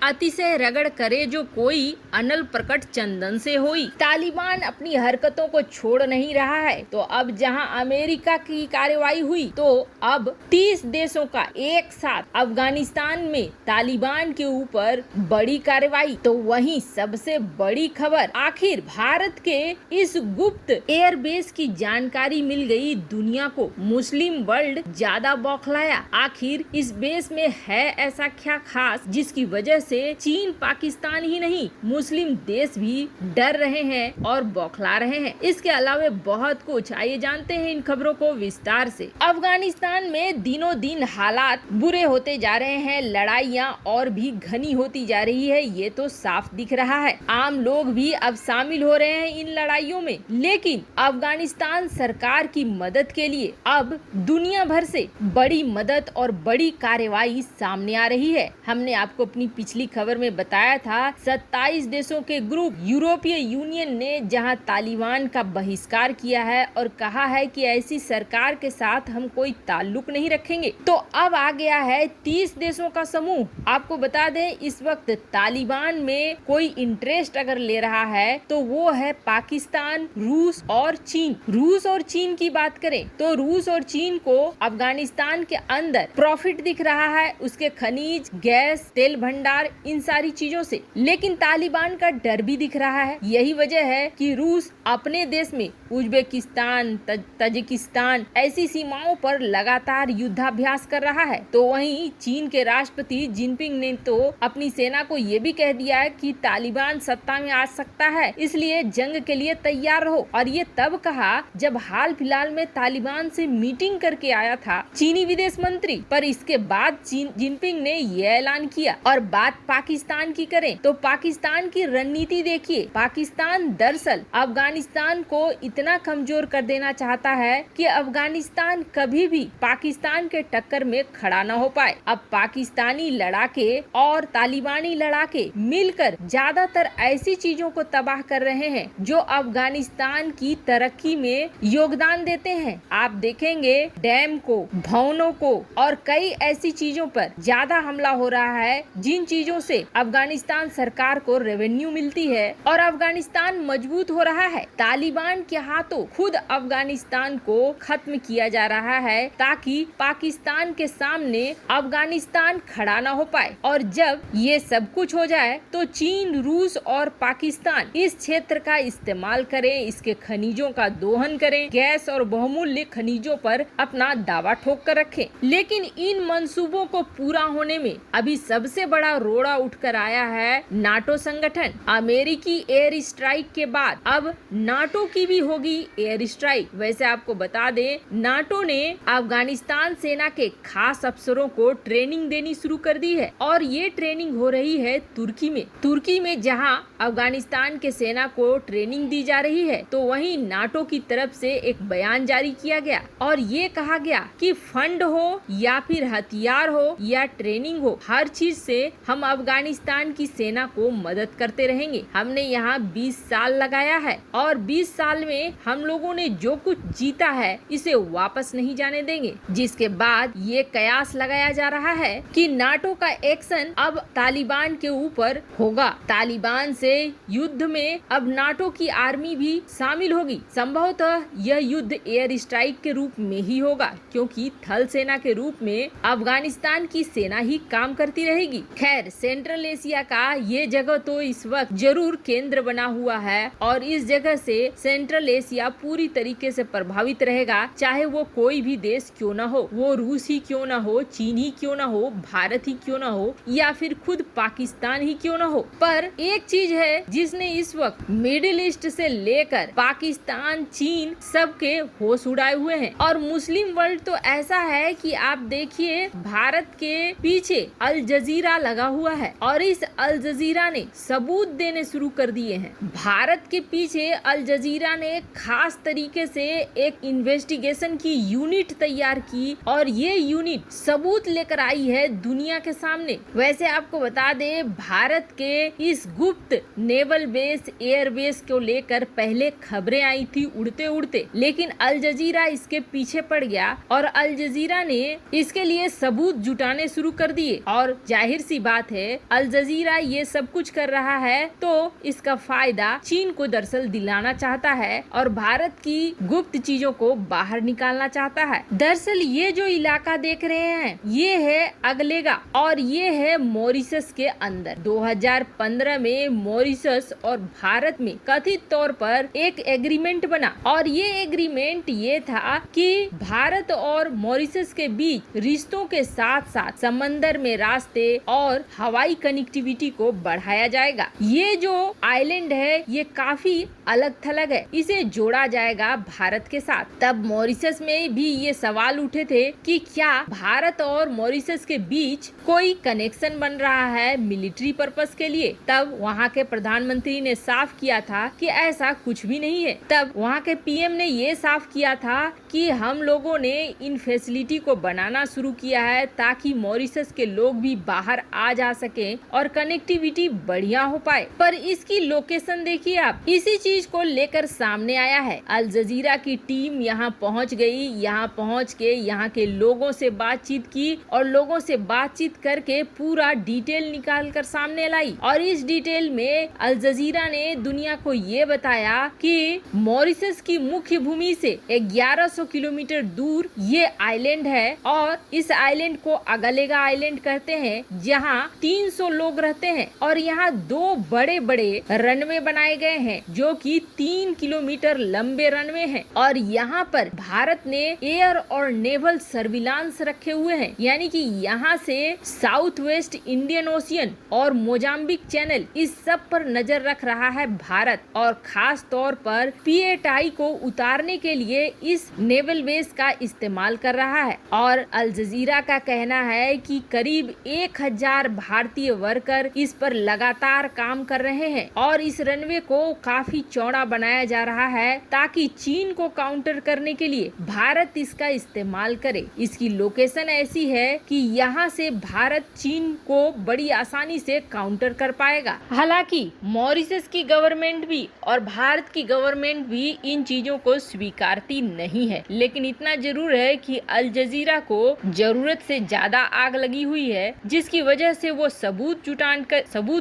अतिशय रगड़ करे जो कोई, अनल प्रकट चंदन से होई। तालिबान अपनी हरकतों को छोड़ नहीं रहा है। तो अब जहां अमेरिका की कार्रवाई हुई, तो अब 30 देशों का एक साथ अफगानिस्तान में तालिबान के ऊपर बड़ी कार्रवाई। तो वहीं सबसे बड़ी खबर, आखिर भारत के इस गुप्त एयरबेस की जानकारी मिल गई दुनिया को। मुस्लिम वर्ल्ड ज्यादा बौखलाया। आखिर इस बेस में है ऐसा क्या खास जिसकी वजह से चीन, पाकिस्तान ही नहीं, मुस्लिम देश भी डर रहे हैं और बौखला रहे हैं। इसके अलावा बहुत कुछ, आइए जानते हैं इन खबरों को विस्तार से। अफगानिस्तान में दिनों दिन हालात बुरे होते जा रहे हैं। लड़ाइयाँ और भी घनी होती जा रही है, ये तो साफ दिख रहा है। आम लोग भी अब शामिल हो रहे हैं इन लड़ाइयों में। लेकिन अफगानिस्तान सरकार की मदद के लिए अब दुनिया भर से बड़ी मदद और बड़ी कार्रवाई सामने आ रही है। हमने आपको अपनी पिछली खबर में बताया था, 27 देशों के ग्रुप यूरोपीय यूनियन ने जहां तालिबान का बहिष्कार किया है और कहा है कि ऐसी सरकार के साथ हम कोई ताल्लुक नहीं रखेंगे, तो अब आ गया है 30 देशों का समूह। आपको बता दें, इस वक्त तालिबान में कोई इंटरेस्ट अगर ले रहा है तो वो है पाकिस्तान, रूस और चीन। रूस और चीन की बात करें तो रूस और चीन को अफगानिस्तान के अंदर प्रॉफिट दिख रहा है, उसके खनिज, गैस, तेल भंडार, इन सारी चीजों से। लेकिन तालिबान का डर भी दिख रहा है। यही वजह है कि रूस अपने देश में उज्बेकिस्तान, तजिकिस्तान ऐसी सीमाओं पर लगातार युद्धाभ्यास कर रहा है। तो वहीं चीन के राष्ट्रपति जिनपिंग ने तो अपनी सेना को ये भी कह दिया है कि तालिबान सत्ता में आ सकता है, इसलिए जंग के लिए तैयार रहो। और ये तब कहा जब हाल फिलहाल में तालिबान से मीटिंग करके आया था चीनी विदेश मंत्री। पर इसके बाद जिनपिंग ने ये ऐलान किया। और बात पाकिस्तान की करें तो पाकिस्तान की रणनीति देखिए। पाकिस्तान दरअसल अफगानिस्तान को इतना कमजोर कर देना चाहता है कि अफगानिस्तान कभी भी पाकिस्तान के टक्कर में खड़ा न हो पाए। अब पाकिस्तानी लड़ाके और तालिबानी लड़ाके मिलकर ज्यादातर ऐसी चीजों को तबाह कर रहे हैं जो अफगानिस्तान की तरक्की में योगदान देते हैं। आप देखेंगे डैम को, भवनों को और कई ऐसी चीजों पर ज्यादा हमला हो रहा है जिन चीजों से अफगानिस्तान सरकार को रेवेन्यू मिलती है और अफगानिस्तान मजबूत हो रहा है। तालिबान के हाथों खुद अफगानिस्तान को खत्म किया जा रहा है ताकि पाकिस्तान के सामने अफगानिस्तान खड़ा न हो पाए। और जब ये सब कुछ हो जाए तो चीन, रूस और पाकिस्तान इस क्षेत्र का इस्तेमाल करें, इसके खनिजों का दोहन करें, गैस और बहुमूल्य खनिजों पर अपना दावा ठोक कर रखें। लेकिन इन मंसूबों को पूरा होने में अभी सबसे बड़ा रोड़ा उठकर आया है नाटो संगठन। अमेरिकी एयर स्ट्राइक के बाद अब नाटो की भी होगी एयर स्ट्राइक। वैसे आपको बता दें, नाटो ने अफगानिस्तान सेना के खास अफसरों को ट्रेनिंग देनी शुरू कर दी है और ये ट्रेनिंग हो रही है तुर्की में। तुर्की में जहां अफगानिस्तान के सेना को ट्रेनिंग दी जा रही है, तो वहीं नाटो की तरफ से एक बयान जारी किया गया और ये कहा गया कि फंड हो या फिर हथियार हो या ट्रेनिंग हो, हर चीज से हम अफगानिस्तान की सेना को मदद करते रहेंगे। हमने यहाँ 20 साल लगाया है और 20 साल में हम लोगों ने जो कुछ जीता है इसे वापस नहीं जाने देंगे। जिसके बाद ये कयास लगाया जा रहा है कि नाटो का एक्शन अब तालिबान के ऊपर होगा। तालिबान से युद्ध में अब नाटो की आर्मी भी शामिल होगी। संभवतः यह युद्ध एयर स्ट्राइक के रूप में ही होगा, क्योंकि थल सेना के रूप में अफगानिस्तान की सेना ही काम करती रहेगी। खैर, सेंट्रल एशिया का ये जगह तो इस वक्त जरूर केंद्र बना हुआ है और इस जगह से सेंट्रल एशिया पूरी तरीके से प्रभावित रहेगा, चाहे वो कोई भी देश क्यों ना हो, वो रूस ही क्यों ना हो, चीन ही क्यों ना हो, भारत ही क्यों ना हो या फिर खुद पाकिस्तान ही क्यों ना हो। पर एक चीज है जिसने इस वक्त मिडिल ईस्ट से लेकर पाकिस्तान, चीन सबके होश उड़ाए हुए हैं। और मुस्लिम वर्ल्ड तो ऐसा है कि आप देखिए, भारत के पीछे अल जजीरा लगा हुआ है और इस अल जजीरा ने सबूत देने शुरू कर दिए हैं। भारत के पीछे अल जजीरा ने खास तरीके से एक इन्वेस्टिगेशन की यूनिट तैयार की और ये यूनिट सबूत लेकर आई है दुनिया के सामने। वैसे आपको बता दे, भारत के इस गुप्त नेवल बेस, एयर बेस को लेकर पहले खबरें आई थी उड़ते उड़ते, लेकिन अल जजीरा इसके पीछे पड़ गया और अल जजीरा ने इसके लिए सबूत जुटाने शुरू कर दिए। और जाहिर सी बात बात है, अल जजीरा ये सब कुछ कर रहा है तो इसका फायदा चीन को दरअसल दिलाना चाहता है और भारत की गुप्त चीजों को बाहर निकालना चाहता है। दरअसल ये जो इलाका देख रहे हैं ये है अगलेगा और ये है मॉरिशस के अंदर। 2015 में मॉरिशस और भारत में कथित तौर पर एक एग्रीमेंट बना और ये एग्रीमेंट ये था कि भारत और मॉरिशस के बीच रिश्तों के साथ साथ समंदर में रास्ते और हवाई कनेक्टिविटी को बढ़ाया जाएगा। ये जो आइलैंड है ये काफी अलग थलग है, इसे जोड़ा जाएगा भारत के साथ। तब मॉरिशस में भी ये सवाल उठे थे कि क्या भारत और मॉरिशस के बीच कोई कनेक्शन बन रहा है मिलिट्री पर्पस के लिए। तब वहाँ के प्रधानमंत्री ने साफ किया था कि ऐसा कुछ भी नहीं है। तब वहाँ के पीएम ने ये साफ किया था कि हम लोगों ने इन फैसिलिटी को बनाना शुरू किया है ताकि मॉरिशस के लोग भी बाहर आ जा सके और कनेक्टिविटी बढ़िया हो पाए। पर इसकी लोकेशन देखिए आप, इसी चीज को लेकर सामने आया है। अल जजीरा की टीम यहाँ पहुँच गई, यहाँ पहुँच के यहाँ के लोगों से बातचीत की और लोगों से बातचीत करके पूरा डिटेल निकाल कर सामने लाई। और इस डिटेल में अल जजीरा ने दुनिया को ये बताया कि मॉरिशस की मुख्य भूमि से 1100 किलोमीटर दूर ये आइलैंड है और इस आइलैंड को अगलेगा आइलैंड कहते हैं, जहाँ 300 लोग रहते हैं और यहाँ 2 बड़े बड़े रनवे बनाए गए हैं जो कि 3 किलोमीटर लंबे रनवे हैं। और यहाँ पर भारत ने एयर और नेवल सर्विलांस रखे हुए हैं, यानी कि यहाँ से साउथ वेस्ट इंडियन ओशियन और मोजाम्बिक चैनल इस सब पर नजर रख रहा है भारत। और खास तौर पर पीएटाई को उतारने के लिए इस नेवल बेस का इस्तेमाल कर रहा है। और अल जजीरा का कहना है कि करीब 1000 भारतीय वर्कर इस पर लगातार काम कर रहे हैं और इस रनवे को काफी चौड़ा बनाया जा रहा है ताकि चीन को काउंटर करने के लिए भारत इसका इस्तेमाल करे। इसकी लोकेशन ऐसी है कि यहाँ से भारत चीन को बड़ी आसानी से काउंटर कर पाएगा। हालांकि मॉरिशस की गवर्नमेंट भी और भारत की गवर्नमेंट भी इन चीजों को स्वीकारती नहीं है, लेकिन इतना जरूर है कि अल जजीरा को जरूरत से ज्यादा आग लगी हुई है, जिसकी वजह से वो सबूत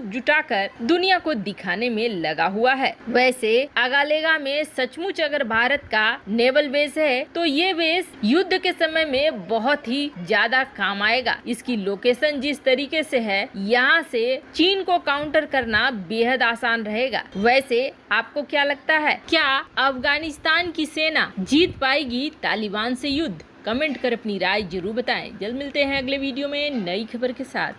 जुटाकर दुनिया को दिखाने में लगा हुआ है। वैसे अगलेगा में सचमुच अगर भारत का नेवल बेस है तो ये बेस युद्ध के समय में बहुत ही ज्यादा काम आएगा। इसकी लोकेशन जिस तरीके से है, यहाँ से चीन को काउंटर करना बेहद आसान रहेगा। वैसे आपको क्या लगता है, क्या अफगानिस्तान की सेना जीत पाएगी तालिबान से युद्ध? कमेंट कर अपनी राय जरूर बताएं। जल्द मिलते हैं अगले वीडियो में नई खबर के साथ।